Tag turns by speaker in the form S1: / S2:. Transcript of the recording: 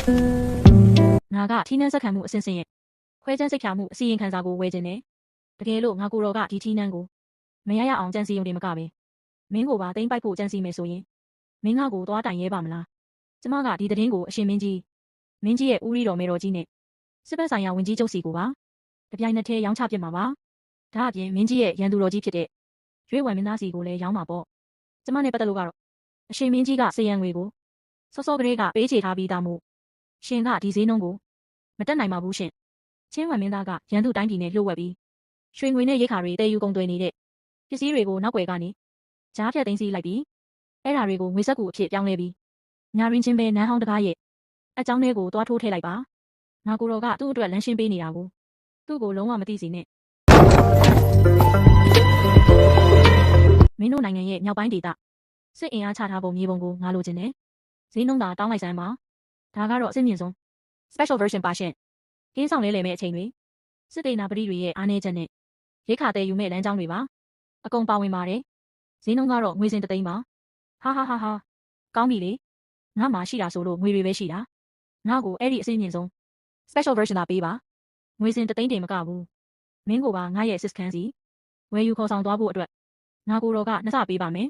S1: ငါကထီးနှန်းဆက်ခံမှုအစင်စင်ရဲ့ခွဲချမ်းစိတ်ဖြာမှုအစီရင်ခံစာကိုဝယ်ခြင်းနဲ့တကယ်လို့ငါကိုတော်ကဒီထီးနှန်းကိုမရရအောင်ကြံစီရုံတင်မကပဲမင်းကိုပါတိမ့်ပိုက်ဖို့ကြံစီမယ်ဆိုရင်မင်းငါကိုသွားတိုင်ရဲပါမလားကျမကဒီသတင်းကိုအရှင်မင်းကြီးရဲ့ဦးရီတော်မေတော်ကြီးနဲ့စစ်ဘက်ဆိုင်ရာဝန်ကြီးချုပ်စီကိုပါတပြိုင်နက်တည်းရောင်းချပစ်မှာပါဒါအပြင်မင်းကြီးရဲ့ရန်သူတော်ကြီးဖြစ်တဲ့ရွေးဝံမင်းသားစီကိုလည်းရောင်းမှာပေါ့ကျမနဲ့ပတ်သက်လို့ကတော့အရှင်မင်းကြီးကစေရန်ငွေကိုစောစောကလေးကပေးချေထားပြီးသားမို့ရှင်ကဒီဈေးနှုန်းကိုမတက်နိုင်ပါဘူးရှင်ချင်းဝံမင်းသားကရန်သူတိုင်းပြည်နဲ့လှုပ်ဝက်ပြီးရွှေငွေနဲ့ရိတ်ခါတွေတဲယူကုန်သွယ်နေတဲ့ပစ္စည်းတွေကိုနောက်ွယ်ကနေကြားဖြတ်သိမ်းစီလိုက်ပြီးအဲ့ဓာတွေကိုငွေဆက်ကူအဖြစ်ပြောင်းလဲပြီးညာရင်းချင်းပဲနန်းဟောင်းတကားရဲ့အကြောင်းလေးကိုတွားထိုးထည့်လိုက်ပါငါကိုတော်ကသူ့အတွက်လမ်းရှင်းပေးနေတာကိုသူ့ကိုလုံးဝမသိစေနဲ့မင်းတို့နိုင်ငံရဲ့မြောက်ပိုင်းဒေသစစ်အင်အားချထားပုံမြေပုံကိုငါလိုချင်တယ်ဈေးနှုန်းသာတောင်းလိုက်စမ်းပါဒါကတော့အစစ်မြင့်ဆုံး special version ပါရှင်ကင်းဆောင်လဲမဲ့အချိန်တွေစစ်တေနာပရိတွေရဲ့အားနည်းချက်နဲ့ရိတ်ခါတဲယူမဲ့လမ်းကြောင်းတွေပါအကုန်ပါဝင်ပါတယ်ဈေးနှုန်းကတော့ငွေစင်3သိန်းပါဟာကောင်းပြီလေငါမှရှိတာဆိုလို့ငွေတွေပဲရှိတာငါ့ကိုအဲ့ဒီအစစ်မြင့်ဆုံး special version သာပေးပါငွေစင်3သိန်းတင်မကဘူးမင်းကိုပါငါရဲ့ assist ခန်းစီဝယ်ယူခေါ်ဆောင်သွားဖို့အတွက်ငါကိုတော်ကနှစ်ဆပေးပါမယ်